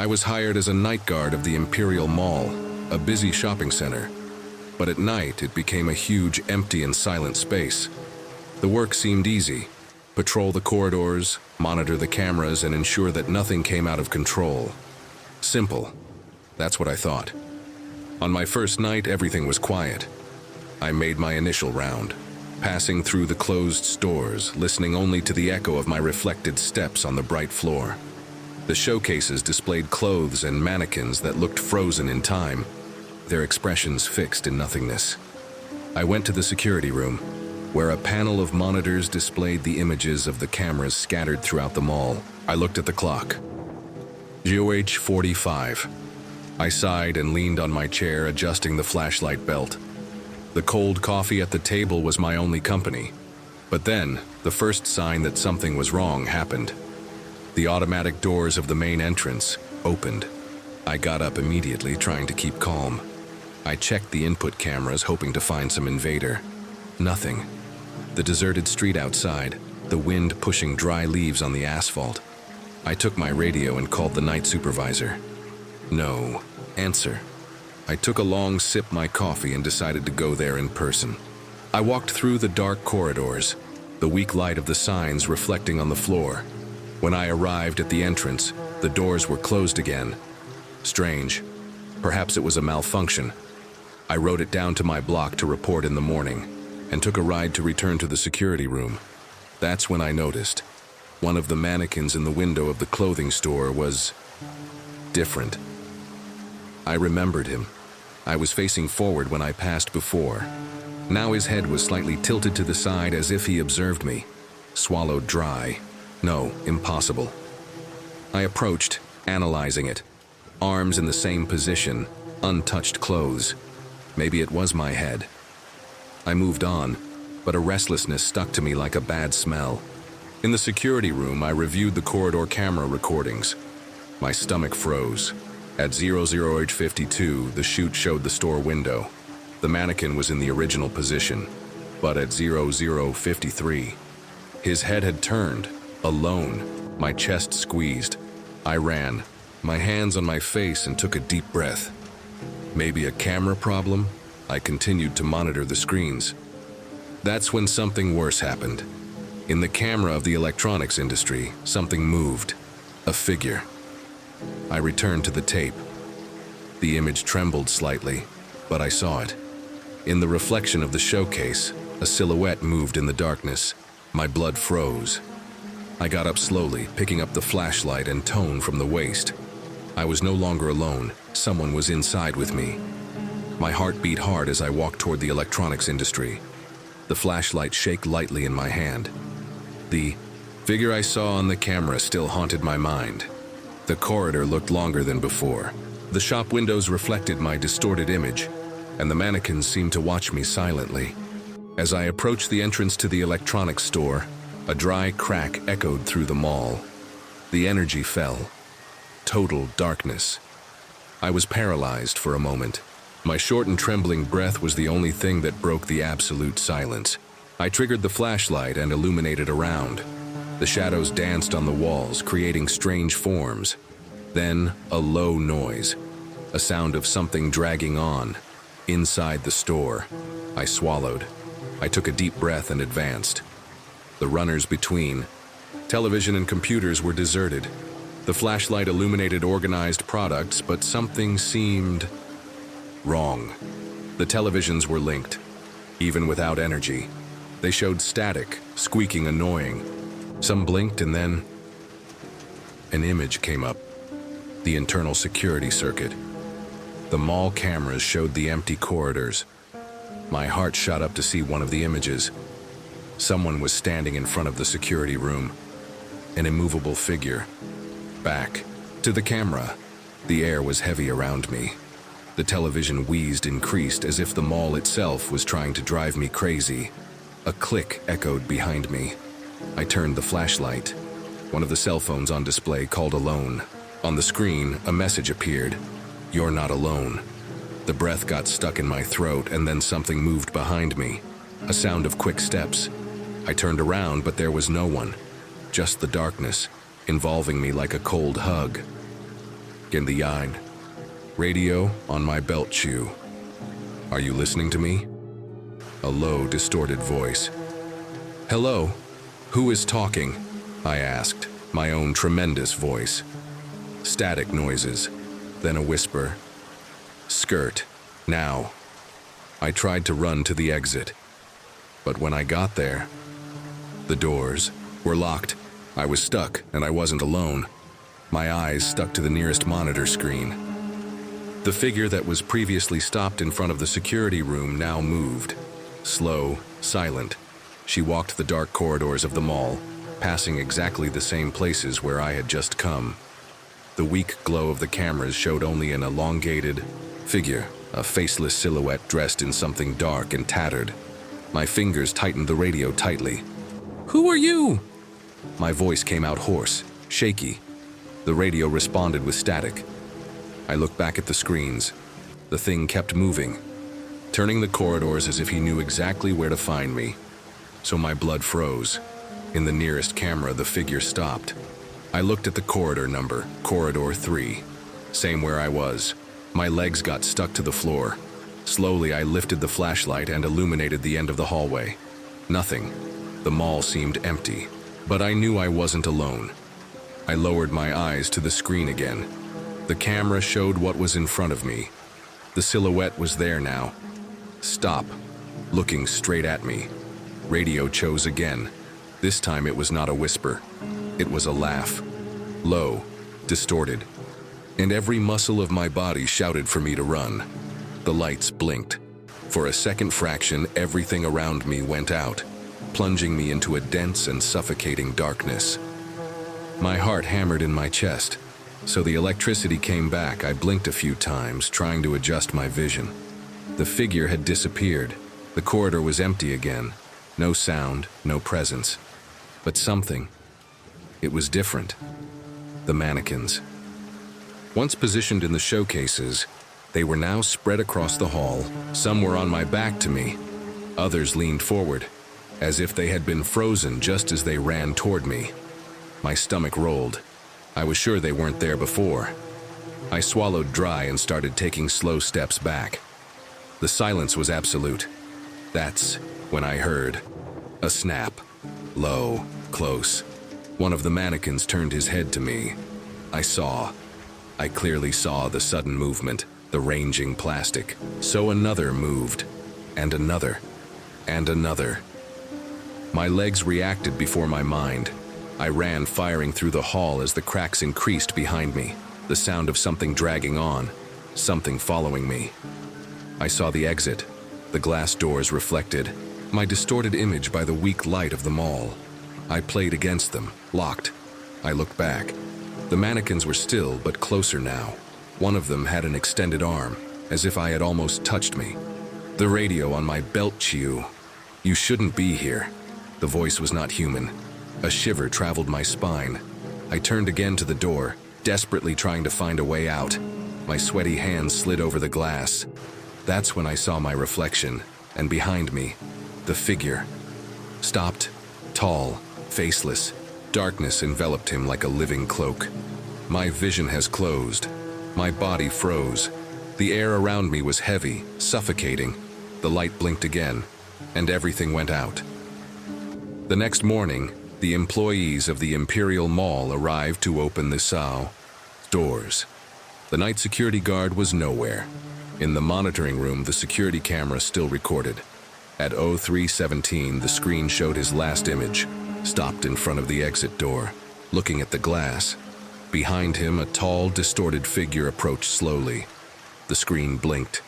I was hired as a night guard of the Imperial Mall, a busy shopping center. But at night, it became a huge, empty and silent space. The work seemed easy. Patrol the corridors, monitor the cameras, and ensure that nothing came out of control. Simple. That's what I thought. On my first night, everything was quiet. I made my initial round, passing through the closed stores, listening only to the echo of my reflected steps on the bright floor. The showcases displayed clothes and mannequins that looked frozen in time, their expressions fixed in nothingness. I went to the security room, where a panel of monitors displayed the images of the cameras scattered throughout the mall. I looked at the clock. GOH 45. I sighed and leaned on my chair, adjusting the flashlight belt. The cold coffee at the table was my only company. But then, the first sign that something was wrong happened. The automatic doors of the main entrance opened. I got up immediately, trying to keep calm. I checked the input cameras, hoping to find some invader. Nothing. The deserted street outside, the wind pushing dry leaves on the asphalt. I took my radio and called the night supervisor. No answer. I took a long sip my coffee and decided to go there in person. I walked through the dark corridors, the weak light of the signs reflecting on the floor. When I arrived at the entrance, the doors were closed again. Strange. Perhaps it was a malfunction. I wrote it down to my block to report in the morning, and took a ride to return to the security room. That's when I noticed. One of the mannequins in the window of the clothing store was different. I remembered him. I was facing forward when I passed before. Now his head was slightly tilted to the side as if he observed me. Swallowed dry. No, impossible. I approached, analyzing it. Arms in the same position, untouched clothes. Maybe it was my head. I moved on, but a restlessness stuck to me like a bad smell. In the security room, I reviewed the corridor camera recordings. My stomach froze. At 00H52, the chute showed the store window. The mannequin was in the original position, but at 0053, his head had turned, alone. My chest squeezed. I ran, my hands on my face, and took a deep breath. Maybe a camera problem? I continued to monitor the screens. That's when something worse happened. In the camera of the electronics industry, something moved. A figure. I returned to the tape. The image trembled slightly, but I saw it. In the reflection of the showcase, a silhouette moved in the darkness. My blood froze. I got up slowly, picking up the flashlight and tone from the waist. I was no longer alone. Someone was inside with me. My heart beat hard as I walked toward the electronics industry. The flashlight shook lightly in my hand. The figure I saw on the camera still haunted my mind. The corridor looked longer than before. The shop windows reflected my distorted image, and the mannequins seemed to watch me silently. As I approached the entrance to the electronics store, a dry crack echoed through the mall. The energy fell. Total darkness. I was paralyzed for a moment. My short and trembling breath was the only thing that broke the absolute silence. I triggered the flashlight and illuminated around. The shadows danced on the walls, creating strange forms. Then, a low noise. A sound of something dragging on. Inside the store. I swallowed. I took a deep breath and advanced. The runners between. Television and computers were deserted. The flashlight illuminated organized products, but something seemed wrong. The televisions were linked, even without energy. They showed static, squeaking annoying. Some blinked and then an image came up. The internal security circuit. The mall cameras showed the empty corridors. My heart shot up to see one of the images. Someone was standing in front of the security room. An immovable figure. Back to the camera. The air was heavy around me. The television wheezed increased as if the mall itself was trying to drive me crazy. A click echoed behind me. I turned the flashlight. One of the cell phones on display called alone. On the screen, a message appeared. "You're not alone." The breath got stuck in my throat, and then something moved behind me. A sound of quick steps. I turned around, but there was no one. Just the darkness, involving me like a cold hug. in the eye. Radio on my belt chew. Are you listening to me? A low, distorted voice. Hello? Who is talking? I asked, my own tremendous voice. Static noises, then a whisper. Skirt, now. I tried to run to the exit, but when I got there, the doors were locked. I was stuck, and I wasn't alone. My eyes stuck to the nearest monitor screen. The figure that was previously stopped in front of the security room now moved. Slow, silent, she walked the dark corridors of the mall, passing exactly the same places where I had just come. The weak glow of the cameras showed only an elongated figure, a faceless silhouette dressed in something dark and tattered. My fingers tightened the radio tightly. Who are you? My voice came out hoarse, shaky. The radio responded with static. I looked back at the screens. The thing kept moving, turning the corridors as if he knew exactly where to find me. So my blood froze. In the nearest camera, the figure stopped. I looked at the corridor number, Corridor 3. Same where I was. My legs got stuck to the floor. Slowly, I lifted the flashlight and illuminated the end of the hallway. Nothing. The mall seemed empty, but I knew I wasn't alone. I lowered my eyes to the screen again. The camera showed what was in front of me. The silhouette was there now. Stop, looking straight at me. Radio chose again. This time it was not a whisper. It was a laugh. Low, distorted. And every muscle of my body shouted for me to run. The lights blinked. For a second fraction, everything around me went out, plunging me into a dense and suffocating darkness. My heart hammered in my chest. So the electricity came back. I blinked a few times, trying to adjust my vision. The figure had disappeared. The corridor was empty again. No sound, no presence. But something. It was different. The mannequins. Once positioned in the showcases, they were now spread across the hall. Some were on my back to me. Others leaned forward, as if they had been frozen just as they ran toward me. My stomach rolled. I was sure they weren't there before. I swallowed dry and started taking slow steps back. The silence was absolute. That's when I heard a snap. Low, close. One of the mannequins turned his head to me. I clearly saw the sudden movement, the ranging plastic. So another moved, and another, and another. My legs reacted before my mind. I ran, firing through the hall as the cracks increased behind me, the sound of something dragging on, something following me. I saw the exit, the glass doors reflected, my distorted image by the weak light of the mall. I played against them, locked. I looked back. The mannequins were still, but closer now. One of them had an extended arm, as if I had almost touched me. The radio on my belt chew. You shouldn't be here. The voice was not human. A shiver traveled my spine. I turned again to the door, desperately trying to find a way out. My sweaty hands slid over the glass. That's when I saw my reflection, and behind me, the figure. Stopped, tall, faceless. Darkness enveloped him like a living cloak. My vision has closed. My body froze. The air around me was heavy, suffocating. The light blinked again, and everything went out. The next morning, the employees of the Imperial Mall arrived to open the SAO doors. The night security guard was nowhere. In the monitoring room, the security camera still recorded. At 03:17, the screen showed his last image, stopped in front of the exit door, looking at the glass. Behind him, a tall, distorted figure approached slowly. The screen blinked,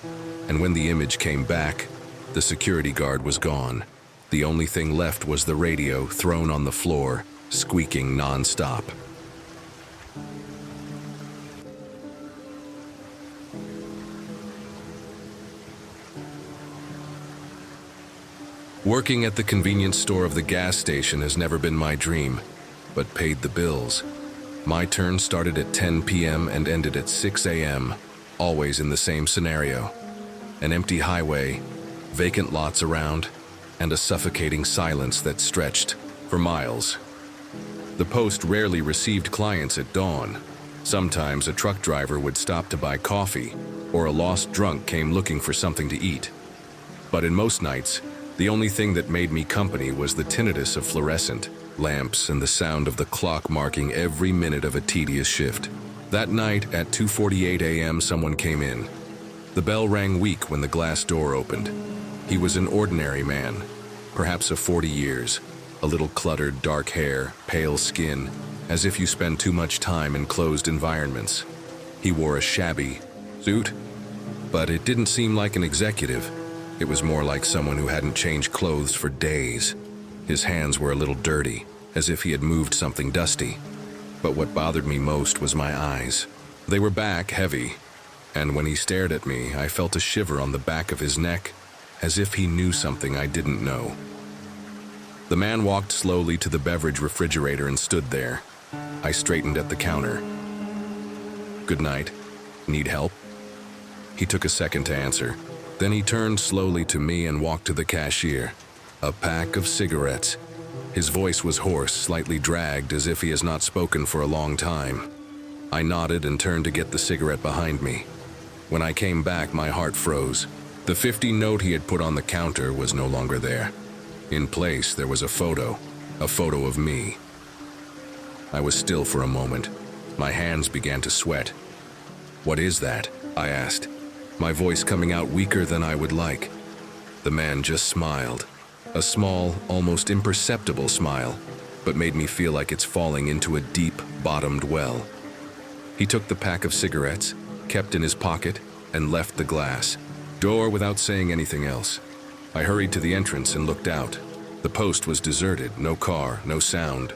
and when the image came back, the security guard was gone. The only thing left was the radio thrown on the floor, squeaking non-stop. Working at the convenience store of the gas station has never been my dream, but paid the bills. My turn started at 10 p.m. and ended at 6 a.m., always in the same scenario. An empty highway, vacant lots around, and a suffocating silence that stretched for miles. The post rarely received clients at dawn, Sometimes a truck driver would stop to buy coffee, or a lost drunk came looking for something to eat. But in most nights, the only thing that made me company was the tinnitus of fluorescent lamps and the sound of the clock marking every minute of a tedious shift. That night at 2:48 a.m. someone came in. The bell rang weak when the glass door opened. He was an ordinary man, perhaps of 40 years, a little cluttered, dark hair, pale skin, as if you spend too much time in closed environments. He wore a shabby suit, but it didn't seem like an executive. It was more like someone who hadn't changed clothes for days. His hands were a little dirty, as if he had moved something dusty. But what bothered me most was my eyes. They were back, heavy, and when he stared at me, I felt a shiver on the back of his neck, as if he knew something I didn't know. The man walked slowly to the beverage refrigerator and stood there. I straightened at the counter. "Good night. Need help?" He took a second to answer. Then he turned slowly to me and walked to the cashier. A pack of cigarettes. His voice was hoarse, slightly dragged, as if he has not spoken for a long time. I nodded and turned to get the cigarette behind me. When I came back, my heart froze. The 50 note he had put on the counter was no longer there. In place, there was a photo of me. I was still for a moment. My hands began to sweat. "What is that?" I asked, my voice coming out weaker than I would like. The man just smiled. A small, almost imperceptible smile, but made me feel like it's falling into a deep, bottomed well. He took the pack of cigarettes, kept in his pocket, and left the glass door without saying anything else. I hurried to the entrance and looked out. The post was deserted, no car, no sound,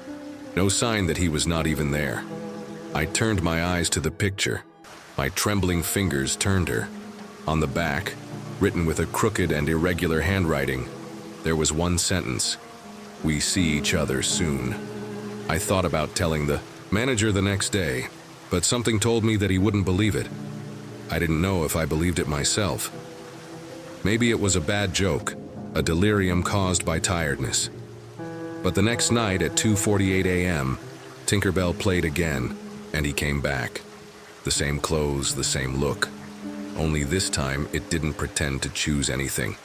no sign that he was not even there. I turned my eyes to the picture. My trembling fingers turned her. On the back, written with a crooked and irregular handwriting, there was one sentence: "We see each other soon." I thought about telling the manager the next day, but something told me that he wouldn't believe it. I didn't know if I believed it myself. Maybe it was a bad joke, a delirium caused by tiredness. But the next night at 2:48 a.m., Tinkerbell played again, and he came back. The same clothes, the same look. Only this time it didn't pretend to choose anything.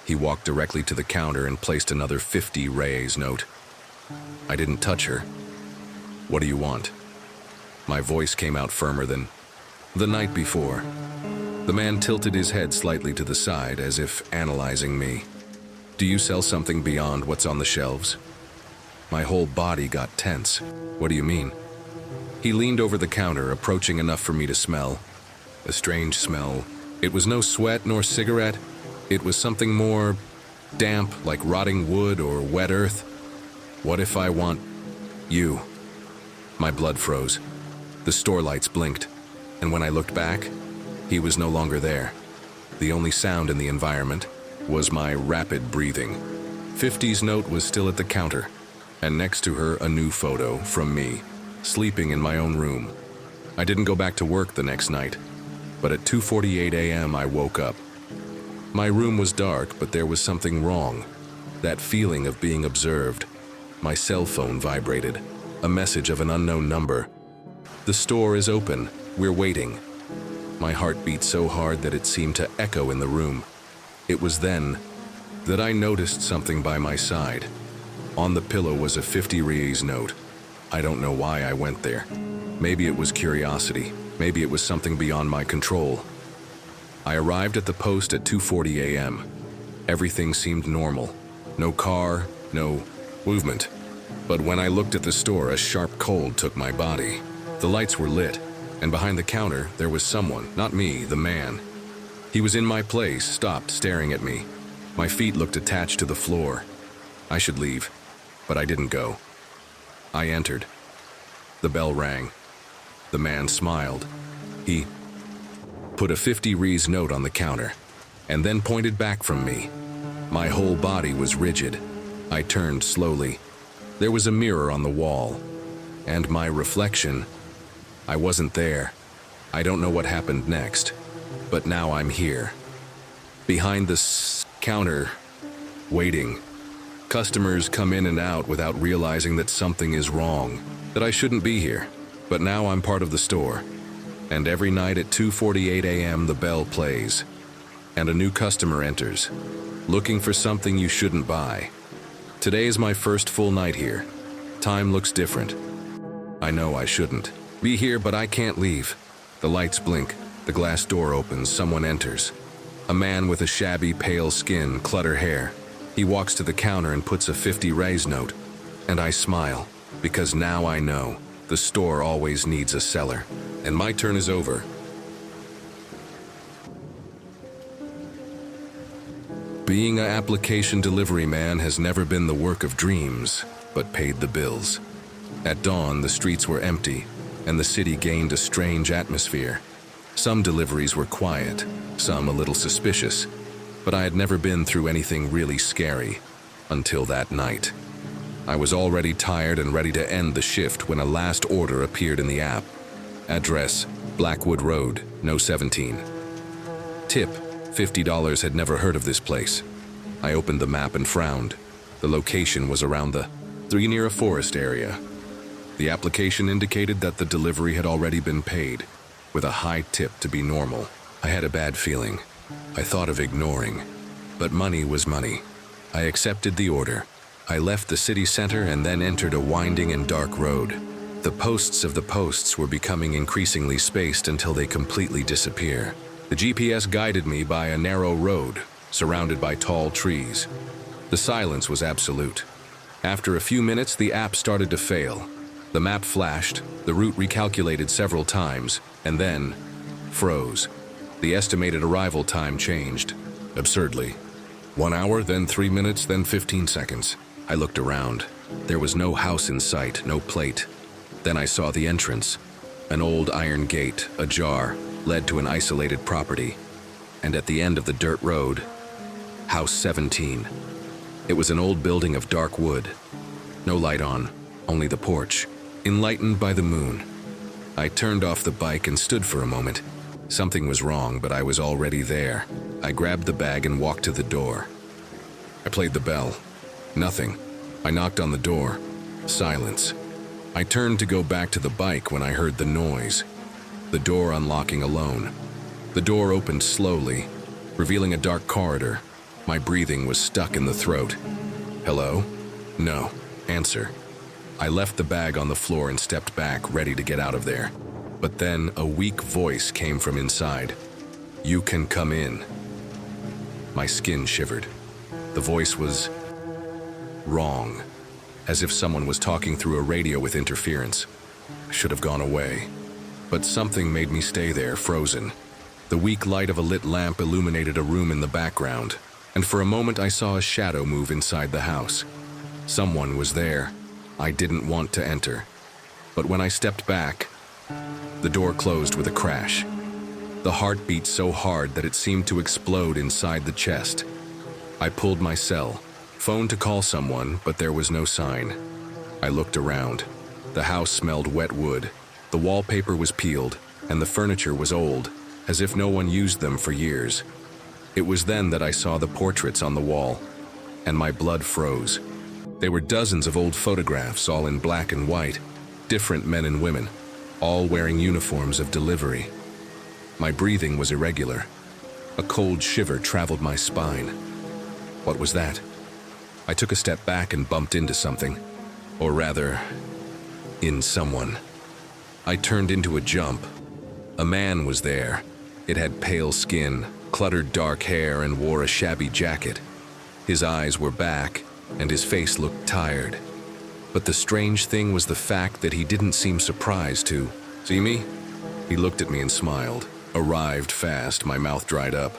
He walked directly to the counter and placed another 50 Reyes note. I didn't touch her. "What do you want?" My voice came out firmer than the night before. The man tilted his head slightly to the side, as if analyzing me. "Do you sell something beyond what's on the shelves?" My whole body got tense. "What do you mean?" He leaned over the counter, approaching enough for me to smell. A strange smell. It was no sweat nor cigarette. It was something more damp, like rotting wood or wet earth. "What if I want you?" My blood froze. The store lights blinked, and when I looked back, he was no longer there. The only sound in the environment was my rapid breathing. 50's note was still at the counter, and next to her a new photo from me, sleeping in my own room. I didn't go back to work the next night, but at 2:48 a.m. I woke up. My room was dark, but there was something wrong. That feeling of being observed. My cell phone vibrated, a message of an unknown number. "The store is open. We're waiting." My heart beat so hard that it seemed to echo in the room. It was then that I noticed something by my side. On the pillow was a 50 Reyes note. I don't know why I went there. Maybe it was curiosity. Maybe it was something beyond my control. I arrived at the post at 2:40 a.m. Everything seemed normal. No car, no movement. But when I looked at the store, a sharp cold took my body. The lights were lit, and behind the counter there was someone, not me, the man. He was in my place, stopped, staring at me. My feet looked attached to the floor. I should leave, but I didn't go. I entered. The bell rang. The man smiled. He put a 50 Reyes note on the counter, and then pointed back from me. My whole body was rigid. I turned slowly. There was a mirror on the wall, and my reflection. I wasn't there. I don't know what happened next, but now I'm here. Behind the counter, waiting. Customers come in and out without realizing that something is wrong, that I shouldn't be here. But now I'm part of the store, and every night at 2:48 a.m. the bell plays, and a new customer enters, looking for something you shouldn't buy. Today is my first full night here. Time looks different. I know I shouldn't be here, but I can't leave. The lights blink, the glass door opens, someone enters. A man with a shabby, pale skin, cluttered hair. He walks to the counter and puts a 50 raise note, and I smile, because now I know the store always needs a seller, and my turn is over. Being an application delivery man has never been the work of dreams, but paid the bills. At dawn, the streets were empty, and the city gained a strange atmosphere. Some deliveries were quiet, some a little suspicious, but I had never been through anything really scary until that night. I was already tired and ready to end the shift when a last order appeared in the app. Address, Blackwood Road, No 17. Tip, $50. Had never heard of this place. I opened the map and frowned. The location was around the near a forest area. The application indicated that the delivery had already been paid, with a high tip to be normal. I had a bad feeling. I thought of ignoring, but money was money. I accepted the order. I left the city center and then entered a winding and dark road. The posts of the posts were becoming increasingly spaced until they completely disappear. The GPS guided me by a narrow road, surrounded by tall trees. The silence was absolute. After a few minutes, the app started to fail. The map flashed, the route recalculated several times, and then froze. The estimated arrival time changed, absurdly. 1 hour, then 3 minutes, then 15 seconds. I looked around. There was no house in sight, no plate. Then I saw the entrance. An old iron gate, ajar, led to an isolated property. And at the end of the dirt road, House 17. It was an old building of dark wood. No light on, only the porch, enlightened by the moon. I turned off the bike and stood for a moment. Something was wrong, but I was already there. I grabbed the bag and walked to the door. I played the bell. Nothing. I knocked on the door. Silence. I turned to go back to the bike when I heard the noise. The door unlocking alone. The door opened slowly, revealing a dark corridor. My breathing was stuck in the throat. Hello? No. Answer. I left the bag on the floor and stepped back, ready to get out of there. But then a weak voice came from inside. You can come in. My skin shivered. The voice was wrong, as if someone was talking through a radio with interference. I should have gone away. But something made me stay there, frozen. The weak light of a lit lamp illuminated a room in the background, and for a moment I saw a shadow move inside the house. Someone was there. I didn't want to enter. But when I stepped back, the door closed with a crash. The heart beat so hard that it seemed to explode inside the chest. I pulled my cell, phoned to call someone, but there was no sign. I looked around. The house smelled wet wood. The wallpaper was peeled, and the furniture was old, as if no one used them for years. It was then that I saw the portraits on the wall, and my blood froze. They were dozens of old photographs, all in black and white, different men and women, all wearing uniforms of delivery. My breathing was irregular. A cold shiver traveled my spine. What was that? I took a step back and bumped into something, or rather, in someone. I turned into a jump. A man was there. It had pale skin, cluttered dark hair, and wore a shabby jacket. His eyes were back, and his face looked tired. But the strange thing was the fact that he didn't seem surprised to see me. He looked at me and smiled. Arrived fast, my mouth dried up.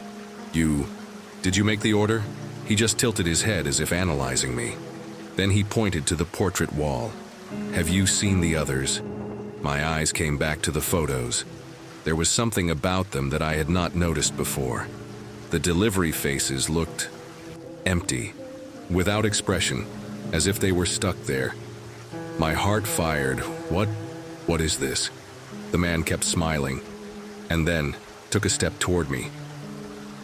Did you make the order? He just tilted his head as if analyzing me. Then he pointed to the portrait wall. Have you seen the others? My eyes came back to the photos. There was something about them that I had not noticed before. The delivery faces looked empty, without expression, as if they were stuck there. My heart fired. What is this? The man kept smiling, and then took a step toward me.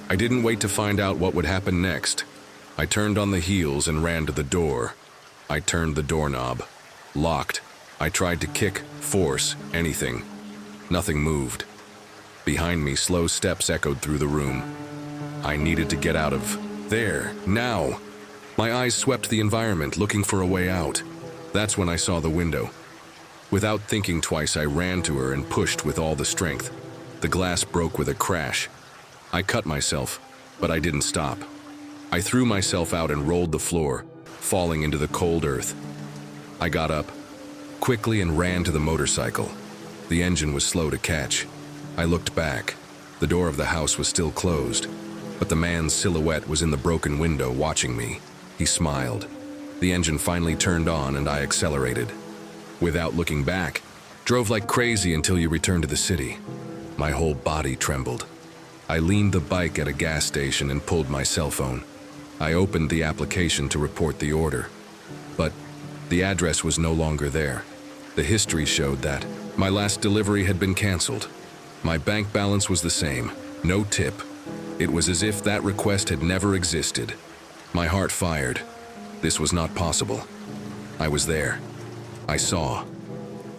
I didn't wait to find out what would happen next. I turned on the heels and ran to the door. I turned the doorknob. Locked. I tried to kick, force, anything. Nothing moved. Behind me, slow steps echoed through the room. I needed to get out of there, now. My eyes swept the environment, looking for a way out. That's when I saw the window. Without thinking twice, I ran to her and pushed with all the strength. The glass broke with a crash. I cut myself, but I didn't stop. I threw myself out and rolled the floor, falling into the cold earth. I got up quickly and ran to the motorcycle. The engine was slow to catch. I looked back. The door of the house was still closed, but the man's silhouette was in the broken window watching me. He smiled. The engine finally turned on and I accelerated. Without looking back, drove like crazy until you returned to the city. My whole body trembled. I leaned the bike at a gas station and pulled my cell phone. I opened the application to report the order, but the address was no longer there. The history showed that my last delivery had been canceled. My bank balance was the same, no tip. It was as if that request had never existed. My heart fired. This was not possible. I was there. I saw.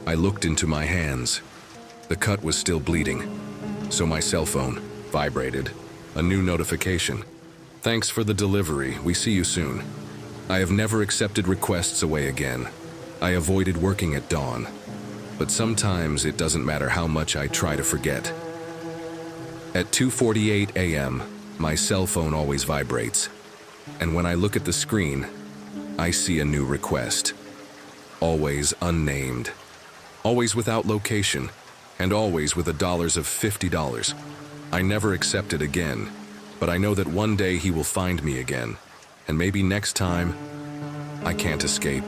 I looked into my hands. The cut was still bleeding, so my cell phone vibrated. A new notification. Thanks for the delivery. We see you soon. I have never accepted requests away again. I avoided working at dawn. But sometimes it doesn't matter how much I try to forget. At 2:48 a.m., my cell phone always vibrates. And when I look at the screen, I see a new request. Always unnamed. Always without location. And always with $50. I never accept it again. But I know that one day he will find me again. And maybe next time, I can't escape.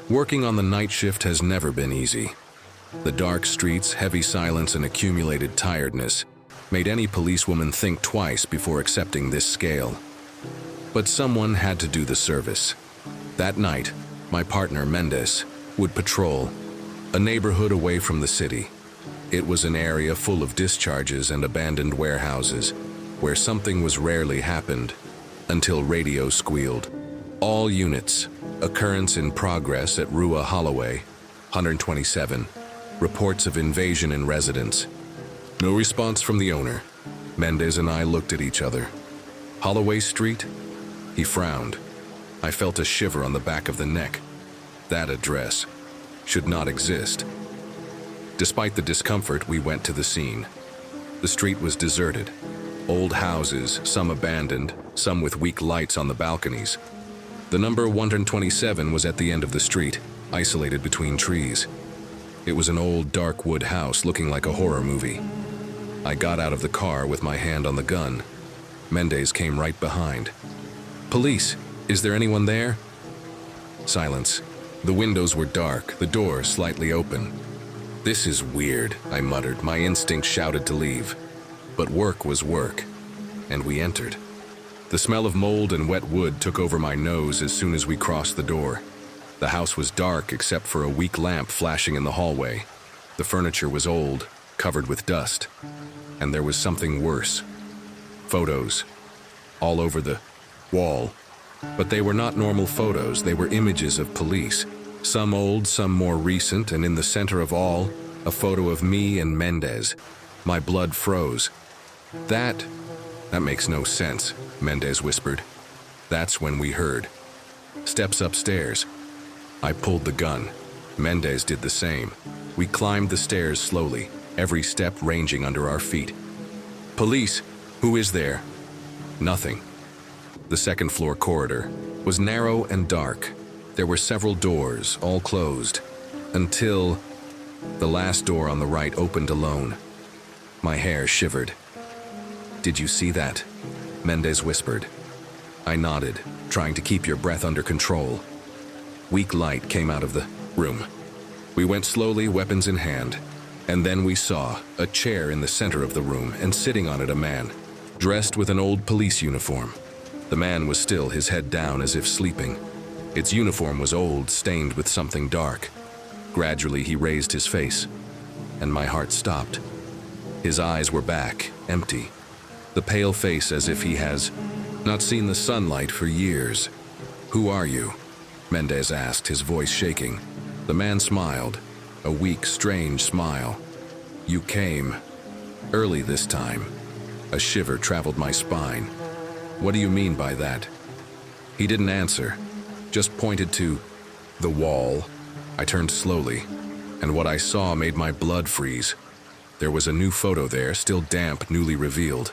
Working on the night shift has never been easy. The dark streets, heavy silence, and accumulated tiredness made any policewoman think twice before accepting this scale. But someone had to do the service. That night, my partner, Mendez, would patrol a neighborhood away from the city. It was an area full of discharges and abandoned warehouses, where something was rarely happened until radio squealed. All units, occurrence in progress at Rua Holloway, 127. Reports of invasion in residence. No response from the owner. Mendez and I looked at each other. Holloway Street? He frowned. I felt a shiver on the back of the neck. That address should not exist. Despite the discomfort, we went to the scene. The street was deserted. Old houses, some abandoned, some with weak lights on the balconies. The number 127 was at the end of the street, isolated between trees. It was an old, dark wood house looking like a horror movie. I got out of the car with my hand on the gun. Mendez came right behind. "Police, is there anyone there?" Silence. The windows were dark, the door slightly open. "This is weird," I muttered. My instinct shouted to leave. But work was work, and we entered. The smell of mold and wet wood took over my nose as soon as we crossed the door. The house was dark except for a weak lamp flashing in the hallway. The furniture was old, covered with dust. And there was something worse. Photos. All over the wall. But they were not normal photos, they were images of police. Some old, some more recent, and in the center of all, a photo of me and Mendez. My blood froze. That makes no sense," Mendez whispered. That's when we heard steps upstairs. I pulled the gun. Mendez did the same. We climbed the stairs slowly, every step ranging under our feet. "Police, who is there?" Nothing. The second floor corridor was narrow and dark. There were several doors, all closed, until the last door on the right opened alone. My hair shivered. "Did you see that?" Mendez whispered. I nodded, trying to keep your breath under control. Weak light came out of the room. We went slowly, weapons in hand, and then we saw a chair in the center of the room, and sitting on it a man, dressed with an old police uniform. The man was still, his head down as if sleeping. Its uniform was old, stained with something dark. Gradually he raised his face, and my heart stopped. His eyes were back, empty. The pale face as if he has Not seen the sunlight for years. Who are you? Mendez asked, his voice shaking. The man smiled, a weak, strange smile. You came. Early this time. A shiver traveled my spine. What do you mean by that? He didn't answer, just pointed to the wall. I turned slowly, and what I saw made my blood freeze. There was a new photo there, still damp, newly revealed.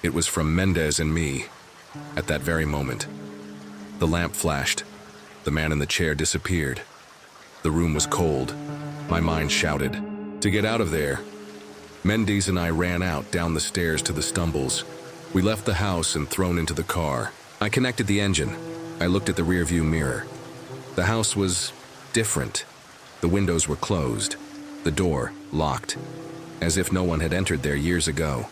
It was from Mendez and me, at that very moment. The lamp flashed. The man in the chair disappeared. The room was cold. My mind shouted, "To get out of there!" Mendez and I ran out, down the stairs to the stumbles. We left the house and thrown into the car. I connected the engine. I looked at the rearview mirror. The house was different. The windows were closed. The door locked, as if no one had entered there years ago.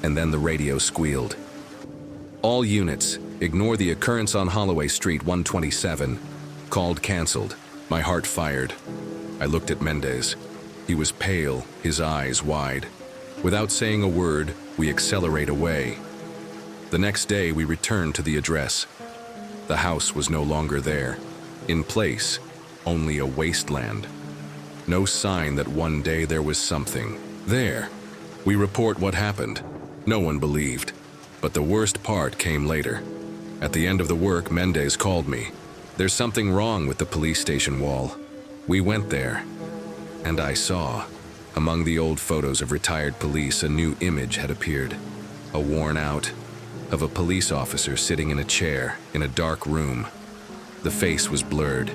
And then the radio squealed. All units, ignore the occurrence on Holloway Street 127. Called canceled. My heart fired. I looked at Mendez. He was pale, his eyes wide. Without saying a word, we accelerate away. The next day, we returned to the address. The house was no longer there. In place, only a wasteland. No sign that one day there was something there. We report what happened. No one believed. But the worst part came later. At the end of the work, Mendez called me. There's something wrong with the police station wall. We went there, and I saw, among the old photos of retired police, a new image had appeared. A worn out, of a police officer sitting in a chair in a dark room. The face was blurred.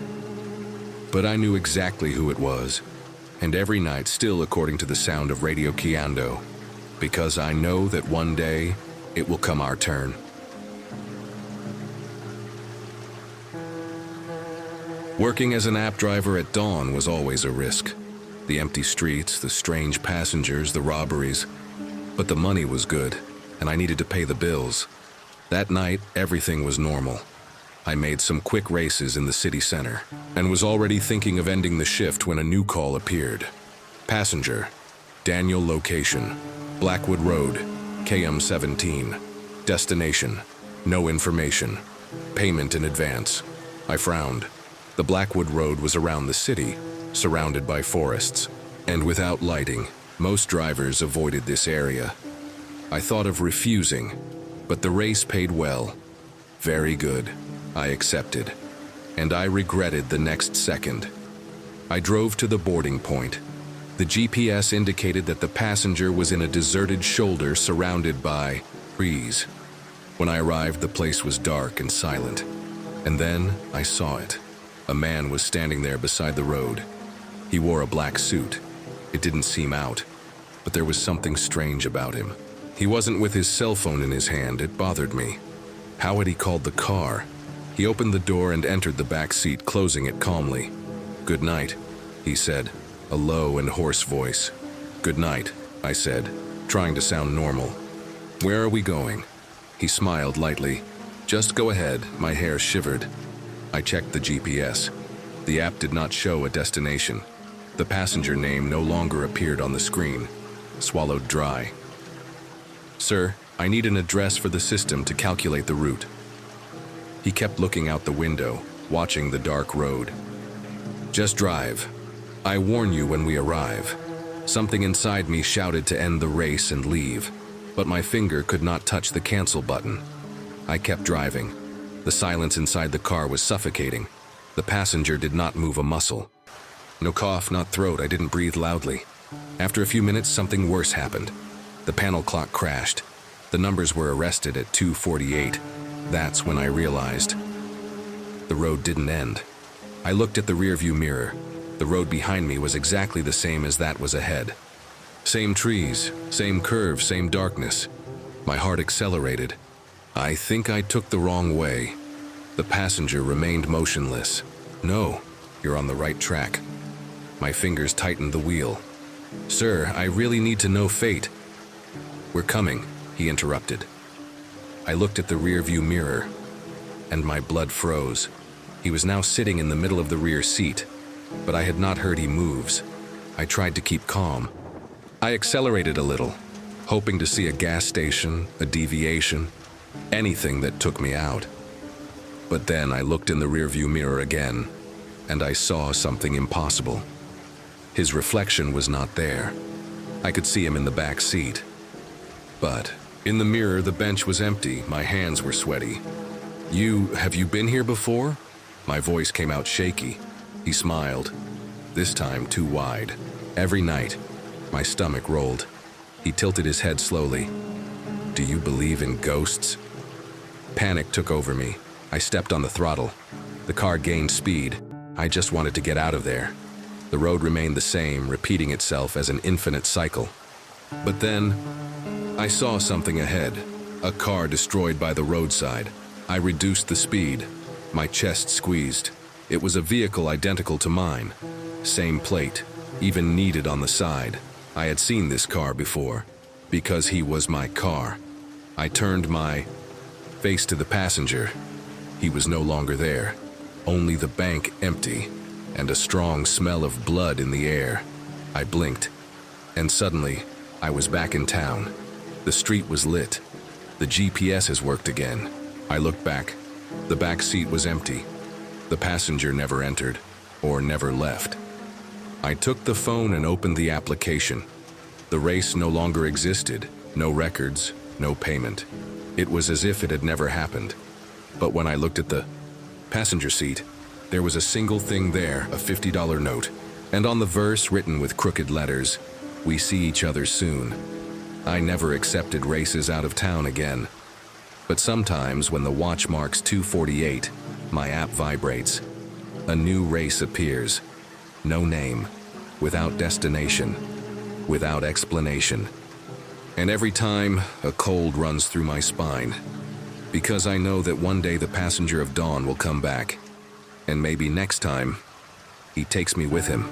But I knew exactly who it was, and every night still according to the sound of Radio Kiando, because I know that one day it will come our turn. Working as an app driver at dawn was always a risk. The empty streets, the strange passengers, the robberies. But the money was good, and I needed to pay the bills. That night, everything was normal. I made some quick races in the city center, and was already thinking of ending the shift when a new call appeared. Passenger, Daniel location, Blackwood Road, KM17. Destination, no information. Payment in advance. I frowned. The Blackwood Road was around the city, surrounded by forests, and without lighting, most drivers avoided this area. I thought of refusing, but the race paid well. Very good. I accepted, and I regretted the next second. I drove to the boarding point. The GPS indicated that the passenger was in a deserted shoulder surrounded by trees. When I arrived, the place was dark and silent. And then I saw it. A man was standing there beside the road. He wore a black suit. It didn't seem out, but there was something strange about him. He wasn't with his cell phone in his hand. It bothered me. How had he called the car? He opened the door and entered the back seat, closing it calmly. "Good night," he said, a low and hoarse voice. "Good night," I said, trying to sound normal. "Where are we going?" He smiled lightly. "Just go ahead." My hair shivered. I checked the GPS. The app did not show a destination. The passenger name no longer appeared on the screen. Swallowed dry. "Sir, I need an address for the system to calculate the route." He kept looking out the window, watching the dark road. "Just drive. I warn you when we arrive." Something inside me shouted to end the race and leave, but my finger could not touch the cancel button. I kept driving. The silence inside the car was suffocating. The passenger did not move a muscle. No cough, not throat. I didn't breathe loudly. After a few minutes, something worse happened. The panel clock crashed. The numbers were arrested at 2:48. That's when I realized. The road didn't end. I looked at the rearview mirror. The road behind me was exactly the same as that was ahead. Same trees, same curve, same darkness. My heart accelerated. I think I took the wrong way. The passenger remained motionless. "No, you're on the right track." My fingers tightened the wheel. "Sir, I really need to know fate." "We're coming," he interrupted. I looked at the rearview mirror, and my blood froze. He was now sitting in the middle of the rear seat, but I had not heard he moves. I tried to keep calm. I accelerated a little, hoping to see a gas station, a deviation, anything that took me out. But then I looked in the rearview mirror again, and I saw something impossible. His reflection was not there. I could see him in the back seat. But in the mirror, the bench was empty. My hands were sweaty. Have you been here before?" My voice came out shaky. He smiled, this time too wide. "Every night." My stomach rolled. He tilted his head slowly. "Do you believe in ghosts?" Panic took over me. I stepped on the throttle. The car gained speed. I just wanted to get out of there. The road remained the same, repeating itself as an infinite cycle. But then, I saw something ahead, a car destroyed by the roadside. I reduced the speed. My chest squeezed. It was a vehicle identical to mine. Same plate, even kneaded on the side. I had seen this car before, because he was my car. I turned my face to the passenger. He was no longer there. Only the bank empty, and a strong smell of blood in the air. I blinked, and suddenly, I was back in town. The street was lit. The GPS has worked again. I looked back. The back seat was empty. The passenger never entered, or never left. I took the phone and opened the application. The race no longer existed. No records, no payment. It was as if it had never happened. But when I looked at the passenger seat, there was a single thing there, a $50 note. And on the verse, written with crooked letters, "We see each other soon." I never accepted races out of town again. But sometimes when the watch marks 2:48, my app vibrates. A new race appears. No name, without destination, without explanation. And every time, a cold runs through my spine. Because I know that one day the passenger of dawn will come back. And maybe next time, he takes me with him.